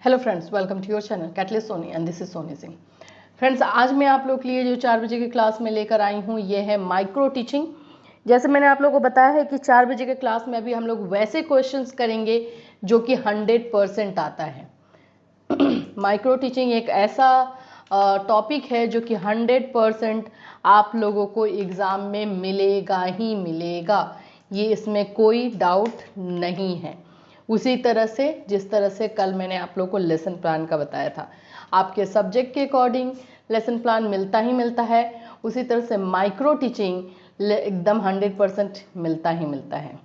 Hello friends, welcome to your channel catalyst Soni and this is Soni Singh. Friends, आज मैं आप लोग के लिए जो 4 बजे की क्लास में लेकर आई हूँ ये है माइक्रो टीचिंग। जैसे मैंने आप लोगों को बताया है कि 4 बजे के क्लास में अभी हम लोग वैसे क्वेश्चंस करेंगे जो कि 100% आता है। माइक्रो टीचिंग एक ऐसा टॉपिक है जो कि 100% आप लोगों को एग्ज़ाम में मिलेगा ही मिलेगा, ये इसमें कोई डाउट नहीं है। उसी तरह से जिस तरह से कल मैंने आप लोगों को लेसन प्लान का बताया था, आपके सब्जेक्ट के अकॉर्डिंग लेसन प्लान मिलता ही मिलता है, उसी तरह से माइक्रो टीचिंग एकदम 100% मिलता ही मिलता है।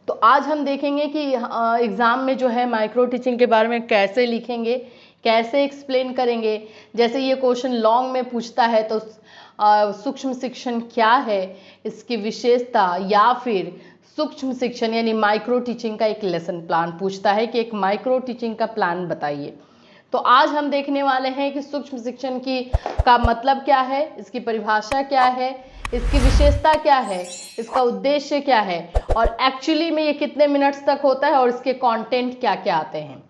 तो आज हम देखेंगे कि एग्ज़ाम में जो है माइक्रो टीचिंग के बारे में कैसे लिखेंगे, कैसे एक्सप्लेन करेंगे। जैसे ये क्वेश्चन लॉन्ग में पूछता है तो सूक्ष्म शिक्षण क्या है, इसकी विशेषता, या फिर सूक्ष्म शिक्षण यानी माइक्रो टीचिंग का एक लेसन प्लान पूछता है कि एक माइक्रो टीचिंग का प्लान बताइए। तो आज हम देखने वाले हैं कि सूक्ष्म शिक्षण का मतलब क्या है, इसकी परिभाषा क्या है, इसकी विशेषता क्या है, इसका उद्देश्य क्या है, और एक्चुअली में ये कितने मिनट्स तक होता है और इसके कंटेंट क्या क्या आते हैं।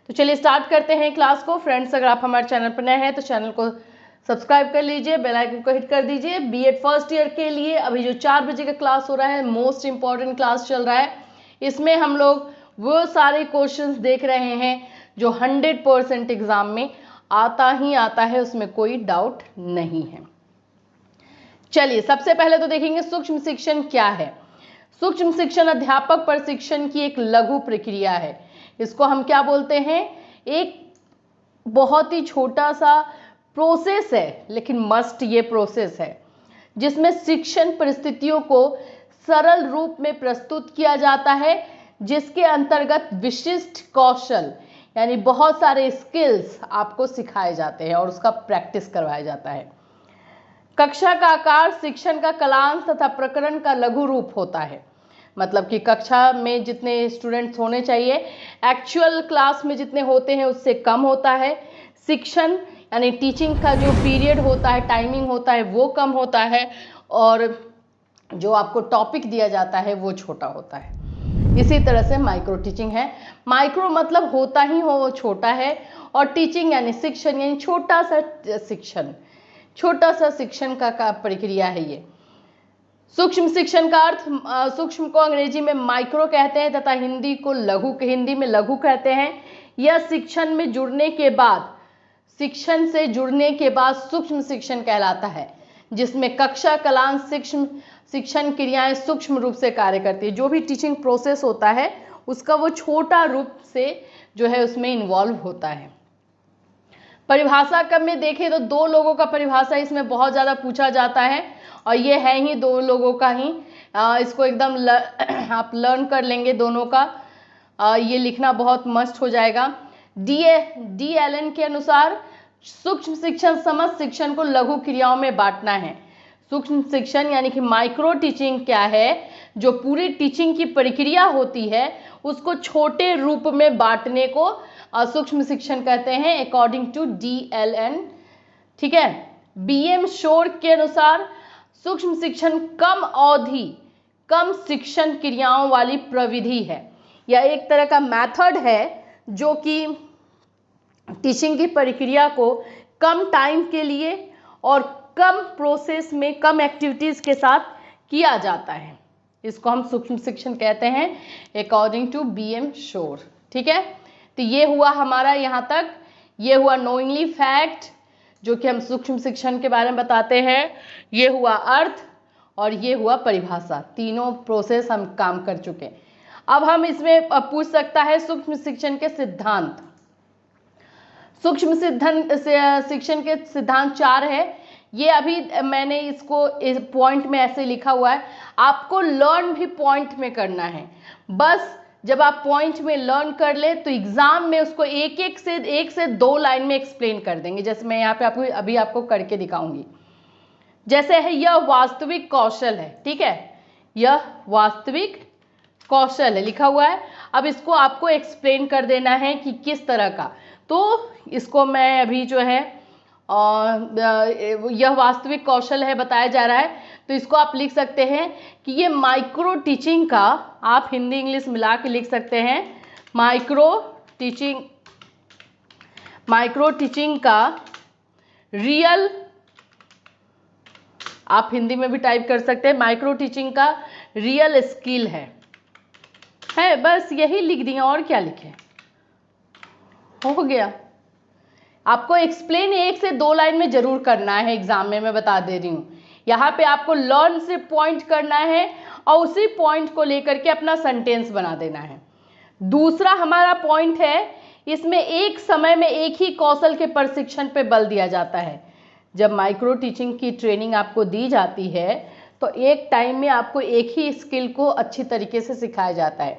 तो चलिए स्टार्ट करते हैं क्लास को। फ्रेंड्स, अगर आप हमारे चैनल पर नए हैं तो चैनल को सब्सक्राइब कर लीजिए, बेल आइकन को हिट कर दीजिए। बीएड फर्स्ट ईयर के लिए अभी जो 4 बजे का क्लास हो रहा है, मोस्ट इंपॉर्टेंट क्लास चल रहा है। इसमें हम लोग वो सारे क्वेश्चंस देख रहे हैं जो 100% एग्जाम में आता ही आता है, उसमें कोई डाउट नहीं है। चलिए सबसे पहले तो देखेंगे सूक्ष्म शिक्षण क्या है। सूक्ष्म शिक्षण अध्यापक प्रशिक्षण की एक लघु प्रक्रिया है। इसको हम क्या बोलते हैं, एक बहुत ही छोटा सा प्रोसेस है, लेकिन मस्ट ये प्रोसेस है जिसमें शिक्षण परिस्थितियों को सरल रूप में प्रस्तुत किया जाता है, जिसके अंतर्गत विशिष्ट कौशल यानी बहुत सारे स्किल्स आपको सिखाए जाते हैं और उसका प्रैक्टिस करवाया जाता है। कक्षा का आकार शिक्षण का कालांश तथा प्रकरण का लघु रूप होता है। मतलब कि कक्षा में जितने स्टूडेंट्स होने चाहिए, एक्चुअल क्लास में जितने होते हैं उससे कम होता है। शिक्षण यानी टीचिंग का जो पीरियड होता है, टाइमिंग होता है, वो कम होता है, और जो आपको टॉपिक दिया जाता है वो छोटा होता है। इसी तरह से माइक्रो टीचिंग है। माइक्रो मतलब होता ही हो वो छोटा है, और टीचिंग यानी शिक्षण यानी छोटा सा शिक्षण, छोटा सा शिक्षण का प्रक्रिया है ये। सूक्ष्म शिक्षण का अर्थ, सूक्ष्म को अंग्रेजी में माइक्रो कहते हैं तथा हिंदी में लघु कहते हैं। यह शिक्षण से जुड़ने के बाद सूक्ष्म शिक्षण कहलाता है, जिसमें कक्षा कालांश शिक्षण क्रियाएं सूक्ष्म रूप से कार्य करती है। जो भी टीचिंग प्रोसेस होता है उसका वो छोटा रूप से जो है उसमें इन्वॉल्व होता है। परिभाषा कब में देखें तो 2 लोगों का परिभाषा इसमें बहुत ज़्यादा पूछा जाता है, और ये है ही 2 लोगों का ही। इसको एकदम आप लर्न कर लेंगे दोनों का। ये लिखना बहुत मस्ट हो जाएगा। डी एलन के अनुसार सूक्ष्म शिक्षण समस्त शिक्षण को लघु क्रियाओं में बांटना है। सूक्ष्म शिक्षण यानी कि माइक्रो टीचिंग क्या है, जो पूरी टीचिंग की प्रक्रिया होती है उसको छोटे रूप में बांटने को सूक्ष्म शिक्षण कहते हैं, अकॉर्डिंग टू DLN। ठीक है। BM शोर के अनुसार सूक्ष्म शिक्षण कम अवधि कम शिक्षण क्रियाओं वाली प्रविधि है। यह एक तरह का मेथड है जो कि टीचिंग की प्रक्रिया को कम टाइम के लिए और कम प्रोसेस में कम एक्टिविटीज के साथ किया जाता है। इसको हम सूक्ष्म शिक्षण कहते हैं, अकॉर्डिंग टू BM शोर। ठीक है। तो ये हुआ हमारा यहाँ तक, ये हुआ नोइंगली फैक्ट जो कि हम सूक्ष्म शिक्षण के बारे में बताते हैं, ये हुआ अर्थ, और ये हुआ परिभाषा। तीनों प्रोसेस हम काम कर चुके। अब हम इसमें पूछ सकता है सूक्ष्म शिक्षण के सिद्धांत। सूक्ष्म शिक्षण के सिद्धांत 4 है। ये अभी मैंने इसको इस पॉइंट में ऐसे लिखा हुआ है, आपको लर्न भी पॉइंट में करना है। बस जब आप पॉइंट में लर्न कर ले तो एग्जाम में उसको एक से 2 लाइन में एक्सप्लेन कर देंगे। जैसे मैं यहाँ पे अभी आपको करके दिखाऊंगी। जैसे है, यह वास्तविक कौशल है। ठीक है, यह वास्तविक कौशल है लिखा हुआ है। अब इसको आपको एक्सप्लेन कर देना है कि किस तरह का। तो इसको मैं अभी जो है यह वास्तविक कौशल है बताया जा रहा है, तो इसको आप लिख सकते हैं कि ये माइक्रो टीचिंग का, आप हिंदी इंग्लिश मिला के लिख सकते हैं, माइक्रो टीचिंग माइक्रो टीचिंग का रियल, आप हिंदी में भी टाइप कर सकते हैं, माइक्रो टीचिंग का रियल स्किल है। बस यही लिख दिया, और क्या लिखें, हो गया। आपको एक्सप्लेन 1 से 2 लाइन में जरूर करना है, एग्जाम में मैं बता दे रही हूँ। यहाँ पे आपको लर्न से पॉइंट करना है और उसी पॉइंट को लेकर के अपना सेंटेंस बना देना है। दूसरा हमारा पॉइंट है, इसमें एक समय में एक ही कौशल के प्रशिक्षण पे बल दिया जाता है। जब माइक्रो टीचिंग की ट्रेनिंग आपको दी जाती है तो एक टाइम में आपको एक ही स्किल को अच्छी तरीके से सिखाया जाता है।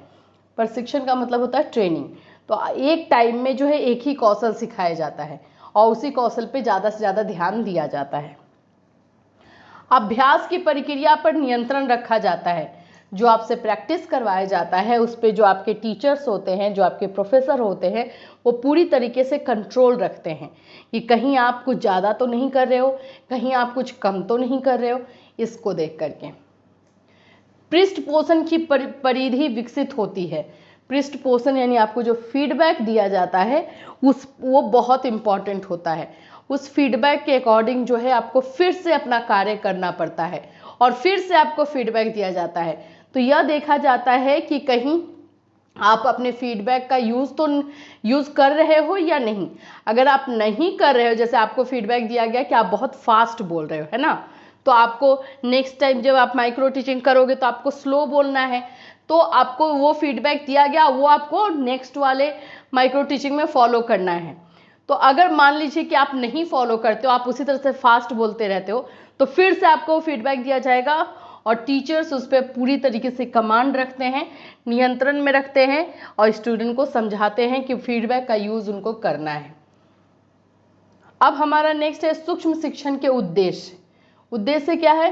प्रशिक्षण का मतलब होता है ट्रेनिंग। तो एक टाइम में जो है एक ही कौशल सिखाया जाता है और उसी कौशल पे ज़्यादा से ज़्यादा ध्यान दिया जाता है। अभ्यास की प्रक्रिया पर नियंत्रण रखा जाता है। जो आपसे प्रैक्टिस करवाया जाता है उस पे जो आपके टीचर्स होते हैं, जो आपके प्रोफेसर होते हैं, वो पूरी तरीके से कंट्रोल रखते हैं कि कहीं आप कुछ ज़्यादा तो नहीं कर रहे हो, कहीं आप कुछ कम तो नहीं कर रहे हो। इसको देख करके पृष्ठपोषण की परिधि विकसित होती है। पृष्ठपोषण यानी आपको जो फीडबैक दिया जाता है वो बहुत इंपॉर्टेंट होता है। उस फीडबैक के अकॉर्डिंग जो है आपको फिर से अपना कार्य करना पड़ता है और फिर से आपको फीडबैक दिया जाता है। तो यह देखा जाता है कि कहीं आप अपने फीडबैक का यूज़ कर रहे हो या नहीं। अगर आप नहीं कर रहे हो, जैसे आपको फीडबैक दिया गया कि आप बहुत फास्ट बोल रहे हो, है ना, तो आपको नेक्स्ट टाइम जब आप माइक्रो टीचिंग करोगे तो आपको स्लो बोलना है। तो आपको वो फीडबैक दिया गया, वो आपको नेक्स्ट वाले माइक्रो टीचिंग में फॉलो करना है। तो अगर मान लीजिए कि आप नहीं फॉलो करते हो, आप उसी तरह से फास्ट बोलते रहते हो, तो फिर से आपको फीडबैक दिया जाएगा और टीचर्स उस पर पूरी तरीके से कमांड रखते हैं, नियंत्रण में रखते हैं और स्टूडेंट को समझाते हैं कि फीडबैक का यूज़ उनको करना है। अब हमारा नेक्स्ट है सूक्ष्म शिक्षण के उद्देश्य। उद्देश्य क्या है?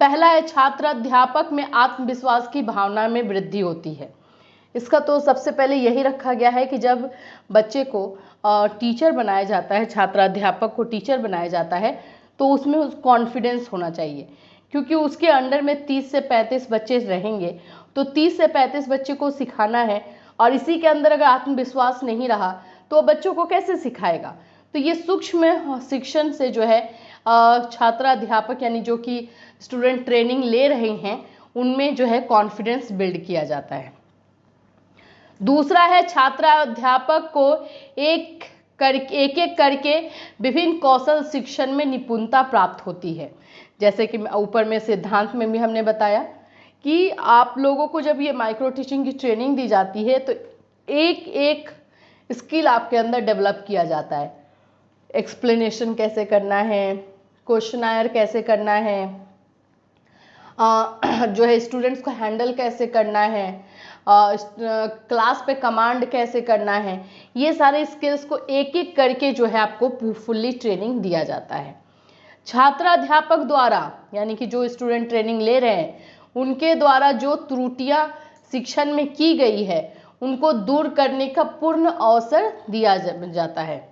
पहला है छात्र अध्यापक में आत्मविश्वास की भावना में वृद्धि होती है। इसका तो सबसे पहले यही रखा गया है कि जब बच्चे को टीचर बनाया जाता है, छात्र अध्यापक को टीचर बनाया जाता है, तो उसमें कॉन्फिडेंस होना चाहिए, क्योंकि उसके अंडर में 30 से 35 बच्चे रहेंगे। तो 30 से 35 बच्चे को सिखाना है और इसी के अंदर अगर आत्मविश्वास नहीं रहा तो बच्चों को कैसे सिखाएगा। तो ये सूक्ष्म शिक्षण से जो है छात्र अध्यापक यानी जो कि स्टूडेंट ट्रेनिंग ले रहे हैं उनमें जो है कॉन्फिडेंस बिल्ड किया जाता है। दूसरा है छात्र अध्यापक को एक एक करके विभिन्न कौशल शिक्षण में निपुणता प्राप्त होती है। जैसे कि ऊपर में सिद्धांत में भी हमने बताया कि आप लोगों को जब ये माइक्रो टीचिंग की ट्रेनिंग दी जाती है तो एक एक स्किल आपके अंदर डेवलप किया जाता है। एक्सप्लेनेशन कैसे करना है, क्वेश्चनायर कैसे करना है, जो है स्टूडेंट्स को हैंडल कैसे करना है, क्लास पे कमांड कैसे करना है, ये सारे स्किल्स को एक एक करके जो है आपको फुल्ली ट्रेनिंग दिया जाता है। छात्र अध्यापक द्वारा यानी कि जो स्टूडेंट ट्रेनिंग ले रहे हैं उनके द्वारा जो त्रुटियां शिक्षण में की गई है उनको दूर करने का पूर्ण अवसर दिया जाता है।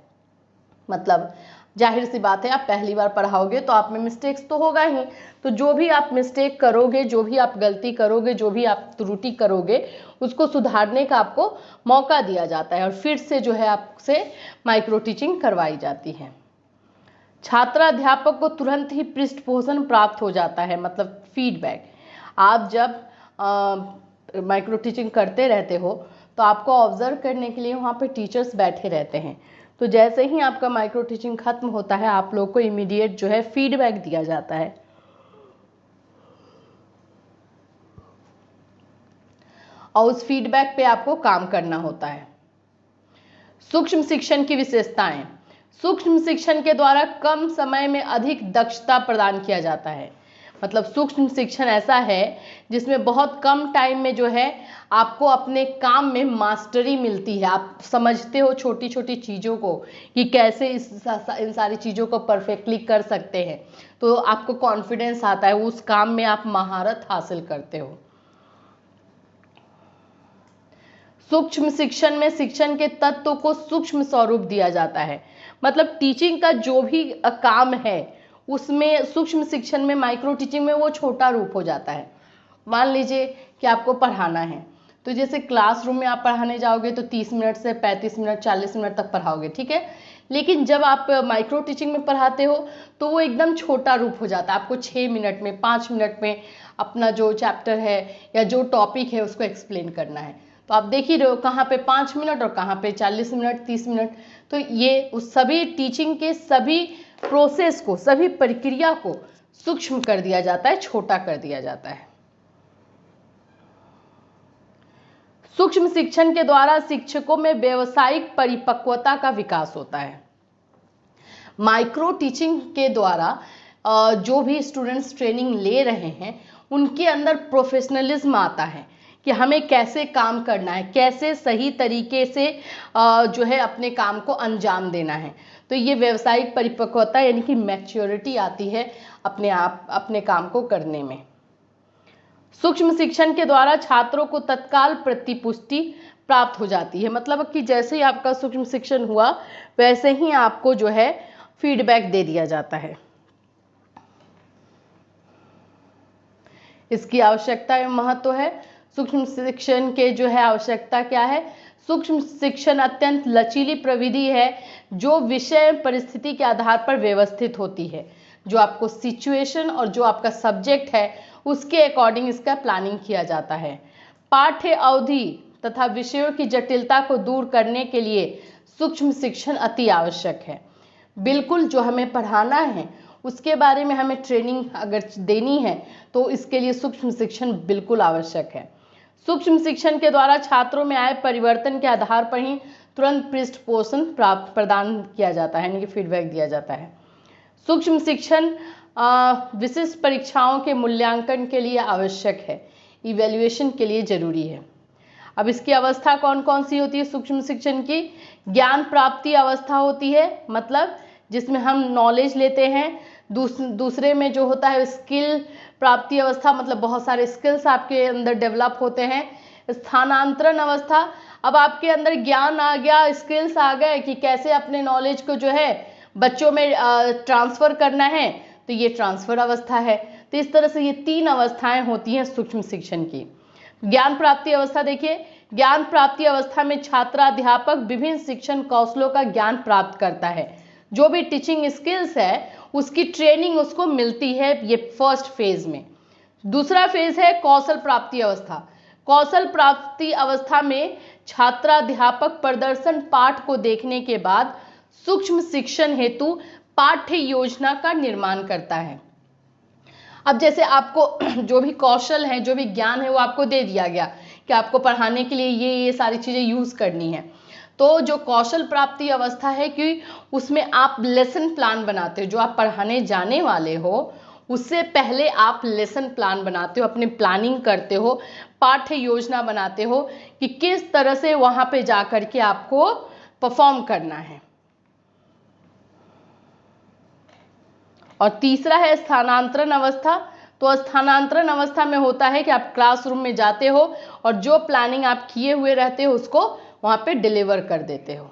मतलब जाहिर सी बात है, आप पहली बार पढ़ाओगे तो आप में मिस्टेक्स तो होगा ही, तो जो भी आप मिस्टेक करोगे, जो भी आप गलती करोगे, जो भी आप त्रुटि करोगे, उसको सुधारने का आपको मौका दिया जाता है और फिर से जो है आपसे माइक्रो टीचिंग करवाई जाती है। छात्र अध्यापक को तुरंत ही पृष्ठपोषण प्राप्त हो जाता है, मतलब फीडबैक। आप जब माइक्रो टीचिंग करते रहते हो तो आपको ऑब्जर्व करने के लिए वहाँ पे टीचर्स बैठे रहते हैं। तो जैसे ही आपका माइक्रो टीचिंग खत्म होता है आप लोग को इमीडिएट जो है फीडबैक दिया जाता है और उस फीडबैक पे आपको काम करना होता है। सूक्ष्म शिक्षण की विशेषताएं। सूक्ष्म शिक्षण के द्वारा कम समय में अधिक दक्षता प्रदान किया जाता है। मतलब सूक्ष्म शिक्षण ऐसा है जिसमें बहुत कम टाइम में जो है आपको अपने काम में मास्टरी मिलती है। आप समझते हो छोटी छोटी चीज़ों को कि कैसे इन सारी चीज़ों को परफेक्टली कर सकते हैं, तो आपको कॉन्फिडेंस आता है, उस काम में आप महारत हासिल करते हो। सूक्ष्म शिक्षण में शिक्षण के तत्वों को सूक्ष्म स्वरूप दिया जाता है। मतलब टीचिंग का जो भी काम है उसमें सूक्ष्म शिक्षण में, माइक्रो टीचिंग में वो छोटा रूप हो जाता है। मान लीजिए कि आपको पढ़ाना है तो जैसे क्लासरूम में आप पढ़ाने जाओगे तो 30 मिनट से 35 मिनट 40 मिनट तक पढ़ाओगे, ठीक है। लेकिन जब आप माइक्रो टीचिंग में पढ़ाते हो तो वो एकदम छोटा रूप हो जाता है, आपको 6 मिनट में 5 मिनट में अपना जो चैप्टर है या जो टॉपिक है उसको एक्सप्लेन करना है। तो आप देख ही रहे हो कहाँ पे 5 मिनट और कहाँ पे 40 मिनट 30 मिनट। तो ये उस सभी टीचिंग के सभी प्रोसेस को, सभी प्रक्रिया को सूक्ष्म कर दिया जाता है, छोटा कर दिया जाता है। सूक्ष्म शिक्षण के द्वारा शिक्षकों में व्यावसायिक परिपक्वता का विकास होता है। माइक्रो टीचिंग के द्वारा जो भी स्टूडेंट्स ट्रेनिंग ले रहे हैं उनके अंदर प्रोफेशनलिज्म आता है कि हमें कैसे काम करना है, कैसे सही तरीके से जो है अपने काम को अंजाम देना है। तो ये व्यावसायिक परिपक्वता यानी कि मैच्योरिटी आती है अपने काम को करने में। सूक्ष्म शिक्षण के द्वारा छात्रों को तत्काल प्रतिपुष्टि प्राप्त हो जाती है, मतलब कि जैसे ही आपका सूक्ष्म शिक्षण हुआ वैसे ही आपको जो है फीडबैक दे दिया जाता है। इसकी आवश्यकता एवं महत्व है। सूक्ष्म शिक्षण के जो है आवश्यकता क्या है? सूक्ष्म शिक्षण अत्यंत लचीली प्रविधि है जो विषय परिस्थिति के आधार पर व्यवस्थित होती है। जो आपको सिचुएशन और जो आपका सब्जेक्ट है उसके अकॉर्डिंग इसका प्लानिंग किया जाता है। पाठ्य अवधि तथा विषयों की जटिलता को दूर करने के लिए सूक्ष्म शिक्षण अति आवश्यक है। बिल्कुल जो हमें पढ़ाना है उसके बारे में हमें ट्रेनिंग अगर देनी है तो इसके लिए सूक्ष्म शिक्षण बिल्कुल आवश्यक है। सूक्ष्म शिक्षण के द्वारा छात्रों में आए परिवर्तन के आधार पर ही तुरंत पृष्ठपोषण प्रदान किया जाता है, यानी कि फीडबैक दिया जाता है। सूक्ष्म शिक्षण विशिष्ट परीक्षाओं के मूल्यांकन के लिए आवश्यक है, इवैल्यूएशन के लिए जरूरी है। अब इसकी अवस्था कौन कौन सी होती है? सूक्ष्म शिक्षण की ज्ञान प्राप्ति अवस्था होती है, मतलब जिसमें हम नॉलेज लेते हैं। दूसरे में जो होता है स्किल प्राप्ति अवस्था, मतलब बहुत सारे स्किल्स आपके अंदर डेवलप होते हैं। स्थानांतरण अवस्था, अब आपके अंदर ज्ञान आ गया, स्किल्स आ गए कि कैसे अपने नॉलेज को जो है बच्चों में ट्रांसफर करना है, तो ये ट्रांसफर अवस्था है। तो इस तरह से ये 3 अवस्थाएं होती हैं सूक्ष्म शिक्षण की। ज्ञान प्राप्ति अवस्था देखिए, ज्ञान प्राप्ति अवस्था में छात्राध्यापक विभिन्न शिक्षण कौशलों का ज्ञान प्राप्त करता है। जो भी टीचिंग स्किल्स है उसकी ट्रेनिंग उसको मिलती है ये फर्स्ट फेज में। दूसरा फेज है कौशल प्राप्ति अवस्था। कौशल प्राप्ति अवस्था में छात्राध्यापक प्रदर्शन पाठ को देखने के बाद सूक्ष्म शिक्षण हेतु पाठ्य योजना का निर्माण करता है। अब जैसे आपको जो भी कौशल है, जो भी ज्ञान है वो आपको दे दिया गया कि आपको पढ़ाने के लिए ये सारी चीजें यूज करनी है। तो जो कौशल प्राप्ति अवस्था है कि उसमें आप लेसन प्लान बनाते हो, जो आप पढ़ाने जाने वाले हो उससे पहले आप लेसन प्लान बनाते हो, अपनी प्लानिंग करते हो, पाठ्य योजना बनाते हो कि किस तरह से वहां पे जाकर के आपको परफॉर्म करना है। और तीसरा है स्थानांतरण अवस्था। तो स्थानांतरण अवस्था में होता है कि आप क्लासरूम में जाते हो और जो प्लानिंग आप किए हुए रहते हो उसको वहां पे डिलीवर कर देते हो।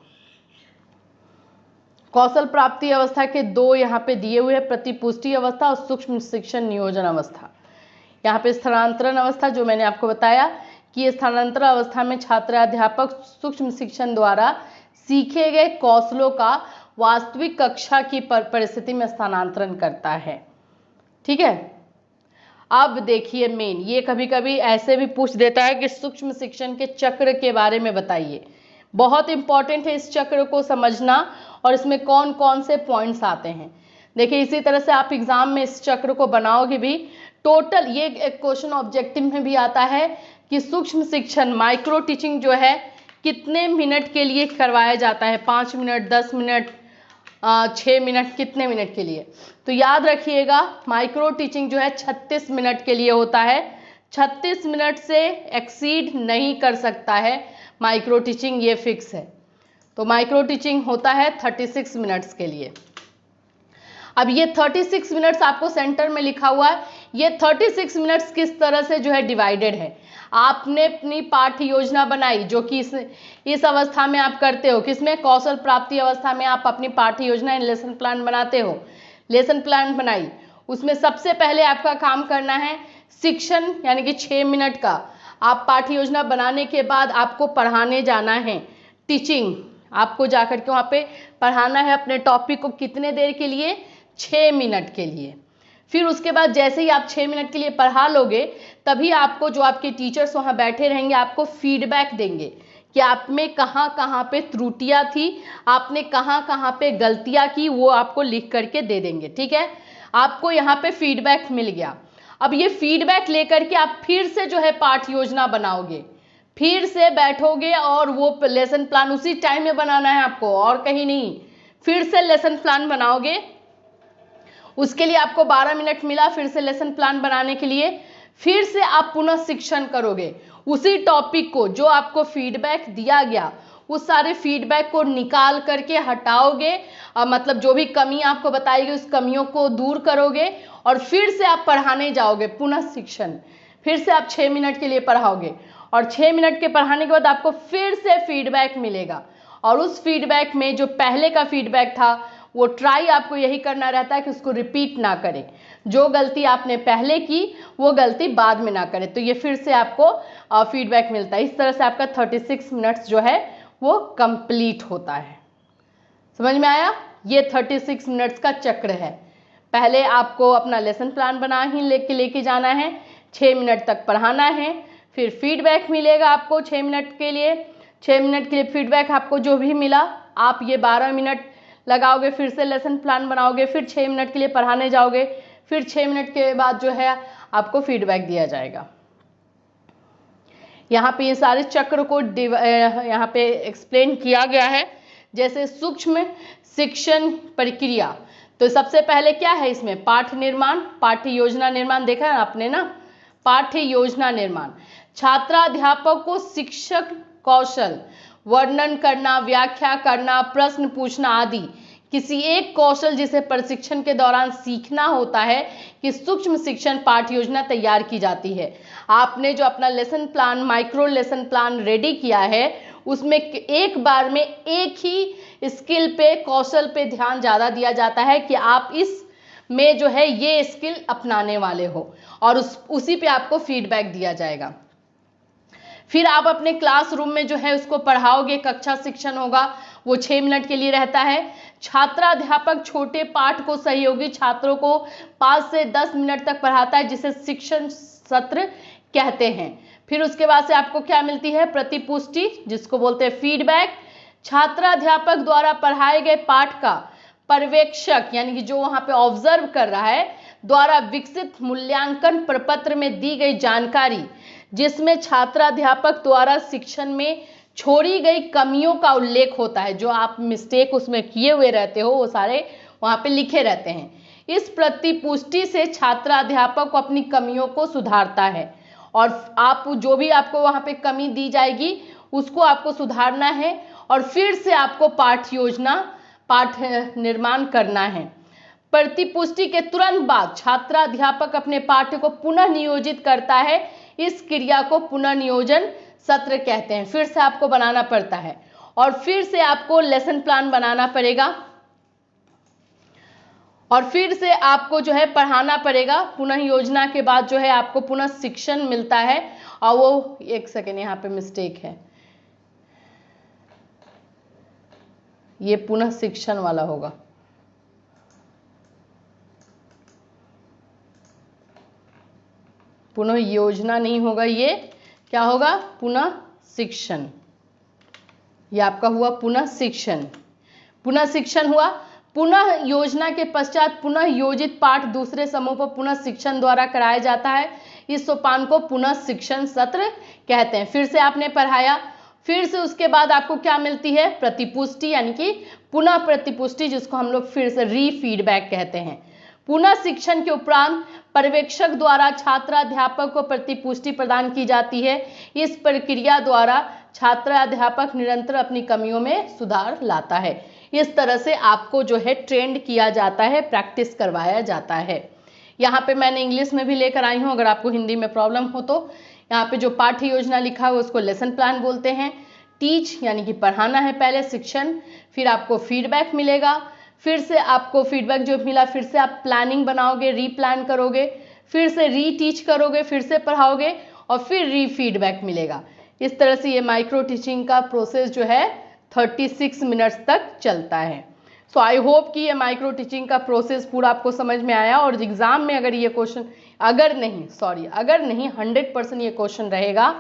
कौशल प्राप्ति अवस्था के 2 यहाँ पे दिए हुए हैं, प्रतिपुष्टि अवस्था और सूक्ष्म शिक्षण नियोजन अवस्था। यहाँ पे स्थानांतरण अवस्था जो मैंने आपको बताया कि स्थानांतरण अवस्था में छात्राध्यापक सूक्ष्म शिक्षण द्वारा सीखे गए कौशलों का वास्तविक कक्षा की परिस्थिति में स्थानांतरण करता है। ठीक है। अब देखिए मेन, ये कभी कभी ऐसे भी पूछ देता है कि सूक्ष्म शिक्षण के चक्र के बारे में बताइए। बहुत इंपॉर्टेंट है इस चक्र को समझना और इसमें कौन कौन से पॉइंट्स आते हैं। देखिए इसी तरह से आप एग्जाम में इस चक्र को बनाओगे भी। टोटल ये एक क्वेश्चन ऑब्जेक्टिव में भी आता है कि सूक्ष्म शिक्षण माइक्रो टीचिंग जो है कितने मिनट के लिए करवाया जाता है, 5 मिनट 10 मिनट 6 मिनट, कितने मिनट के लिए। तो याद रखिएगा माइक्रो टीचिंग जो है 36 मिनट के लिए होता है। 36 मिनट से एक्सीड नहीं कर सकता है माइक्रो टीचिंग, ये फिक्स है। तो माइक्रो टीचिंग होता है 36 मिनट्स के लिए। अब ये 36 मिनट्स आपको सेंटर में लिखा हुआ है। ये 36 मिनट्स किस तरह से जो है डिवाइडेड है, आपने अपनी पाठ्य योजना बनाई जो कि इस अवस्था में आप करते हो। किसमें? कौशल प्राप्ति अवस्था में आप अपनी पाठ्य योजना लेसन प्लान बनाते हो। लेसन प्लान बनाई, उसमें सबसे पहले आपका काम करना है शिक्षण यानी कि 6 मिनट का आप पाठ्य योजना बनाने के बाद आपको पढ़ाने जाना है, टीचिंग आपको जाकर के वहाँ पे पढ़ाना है अपने टॉपिक को। कितने देर के लिए? 6 मिनट के लिए। फिर उसके बाद जैसे ही आप 6 मिनट के लिए पढ़ा लोगे, तभी आपको जो आपके टीचर्स वहाँ बैठे रहेंगे आपको फीडबैक देंगे कि आप में कहाँ कहाँ पे त्रुटियाँ थी, आपने कहाँ कहाँ पे गलतियाँ की, वो आपको लिख करके दे देंगे। ठीक है, आपको यहाँ पे फीडबैक मिल गया। अब ये फीडबैक लेकर के आप फिर से जो है पाठ योजना बनाओगे, फिर से बैठोगे और वो लेसन प्लान उसी टाइम में बनाना है आपको, और कहीं नहीं। फिर से लेसन प्लान बनाओगे, उसके लिए आपको 12 मिनट मिला फिर से लेसन प्लान बनाने के लिए। फिर से आप पुनः शिक्षण करोगे उसी टॉपिक को, जो आपको फीडबैक दिया गया उस सारे फीडबैक को निकाल करके हटाओगे, मतलब जो भी कमी आपको बताई गई उस कमियों को दूर करोगे और फिर से आप पढ़ाने जाओगे पुनः शिक्षण। फिर से आप 6 मिनट के लिए पढ़ाओगे और 6 मिनट के पढ़ाने के बाद आपको फिर से फीडबैक मिलेगा, और उस फीडबैक में जो पहले का फीडबैक था वो ट्राई आपको यही करना रहता है कि उसको रिपीट ना करें, जो गलती आपने पहले की वो गलती बाद में ना करें। तो ये फिर से आपको फीडबैक मिलता है। इस तरह से आपका 36 मिनट्स जो है वो कंप्लीट होता है। समझ में आया? ये 36 मिनट्स का चक्र है। पहले आपको अपना लेसन प्लान बना ही लेके जाना है, 6 मिनट तक पढ़ाना है, फिर फीडबैक मिलेगा आपको 6 मिनट के लिए। 6 मिनट के लिए फीडबैक आपको जो भी मिला, आप ये 12 मिनट लगाओगे, फिर से लेसन प्लान बनाओगे, फिर 6 मिनट के लिए पढ़ाने जाओगे, फिर 6 मिनट के बाद जो है आपको फीडबैक दिया जाएगा। यहाँ पे ये सारे चक्र को यहाँ पे एक्सप्लेन किया गया है। जैसे सूक्ष्म शिक्षण प्रक्रिया, तो सबसे पहले क्या है इसमें? पाठ निर्माण, पाठ्य योजना निर्माण देखा है आपने ना, पाठ्य योजना निर्माण। छात्राध्यापक को शिक्षक कौशल, वर्णन करना, व्याख्या करना, प्रश्न पूछना आदि किसी एक कौशल जिसे प्रशिक्षण के दौरान सीखना होता है कि सूक्ष्म शिक्षण पाठ्य योजना तैयार की जाती है। आपने जो अपना lesson plan, micro lesson plan ready किया है, उसमें एक बार में एक ही स्किल पे, कौशल पे ध्यान ज़्यादा दिया जाता है कि आप इस में जो है ये स्किल अपनाने वाले हो, और उसी पे आपको फीडबैक दिया जाएगा। फिर आप अपने क्लासरूम में जो है उसको पढ़ाओगे, कक्षा शिक्षण होगा, वो 6 मिनट के लिए रहता है। छात्राध्यापक छोटे पाठ को सहयोगी छात्रों को 5 से 10 मिनट तक पढ़ाता है, जिसे शिक्षण सत्र कहते हैं। फिर उसके बाद से आपको क्या मिलती है? प्रतिपुष्टि, जिसको बोलते हैं फीडबैक। छात्राध्यापक द्वारा पढ़ाए गए पाठ का पर्यवेक्षक, यानी कि जो वहां पे ऑब्जर्व कर रहा है, द्वारा विकसित मूल्यांकन प्रपत्र में दी गई जानकारी, जिसमें छात्राध्यापक द्वारा शिक्षण में छोड़ी गई कमियों का उल्लेख होता है। जो आप मिस्टेक उसमें किए हुए रहते हो वो सारे वहां पे लिखे रहते हैं। इस प्रतिपुष्टि से छात्राध्यापक को अपनी कमियों को सुधारता है, और आप जो भी आपको वहां पे कमी दी जाएगी उसको आपको सुधारना है, और फिर से आपको पाठ योजना, पाठ निर्माण करना है। प्रतिपुष्टि के तुरंत बाद छात्राध्यापक अपने पाठ्य को पुनः नियोजित करता है। इस क्रिया को पुनः नियोजन सत्र कहते हैं। फिर से आपको बनाना पड़ता है और फिर से आपको लेसन प्लान बनाना पड़ेगा, और फिर से आपको जो है पढ़ाना पड़ेगा। पुनः योजना के बाद जो है आपको पुनः शिक्षण मिलता है, और वो एक सेकेंड यहाँ पे मिस्टेक है, ये पुनः शिक्षण वाला होगा। पुनः योजना नहीं होगा, ये क्या होगा? पुनः शिक्षण। ये आपका हुआ पुनः शिक्षण। पुनः शिक्षण हुआ। पुनः योजना के पश्चात पुनः योजित पाठ दूसरे समूह पर पुनः शिक्षण द्वारा कराया जाता है। इस सोपान को पुनः शिक्षण सत्र कहते हैं। फिर से आपने पढ़ाया, फिर से उसके बाद आपको क्या मिलती है? प्रतिपुष्टि, यानी कि पुनः प्रतिपुष्टि, जिसको हम लोग फिर से री फीडबैक कहते हैं। पुनः शिक्षण के उपरांत पर्यवेक्षक द्वारा छात्राध्यापक को प्रतिपुष्टि प्रदान की जाती है। इस प्रक्रिया द्वारा छात्राध्यापक निरंतर अपनी कमियों में सुधार लाता है। इस तरह से आपको जो है ट्रेंड किया जाता है, प्रैक्टिस करवाया जाता है। यहाँ पे मैंने इंग्लिश में भी लेकर आई हूँ, अगर आपको हिंदी में प्रॉब्लम हो तो। यहाँ पे जो पाठ्य योजना लिखा है उसको लेसन प्लान बोलते हैं। टीच यानी कि पढ़ाना है पहले, शिक्षण, फिर आपको फीडबैक मिलेगा, फिर से आपको फीडबैक जो मिला फिर से आप प्लानिंग बनाओगे, रीप्लान करोगे, फिर से रीटीच करोगे, फिर से पढ़ाओगे, और फिर रीफीडबैक मिलेगा। इस तरह से ये माइक्रो टीचिंग का प्रोसेस जो है 36 मिनट्स तक चलता है। सो आई होप कि ये माइक्रो टीचिंग का प्रोसेस पूरा आपको समझ में आया, और एग्जाम में अगर ये क्वेश्चन अगर नहीं 100% ये क्वेश्चन रहेगा,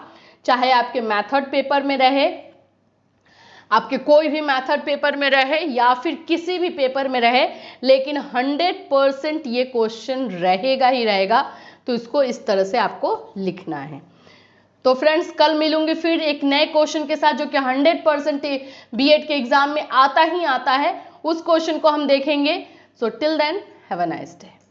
चाहे आपके मेथड पेपर में रहे, आपके कोई भी मेथड पेपर में रहे या फिर किसी भी पेपर में रहे, लेकिन 100% ये क्वेश्चन रहेगा ही रहेगा। तो इसको इस तरह से आपको लिखना है। तो फ्रेंड्स कल मिलूंगी फिर एक नए क्वेश्चन के साथ जो कि 100% बीएड के एग्जाम में आता ही आता है, उस क्वेश्चन को हम देखेंगे। So till then have a nice day.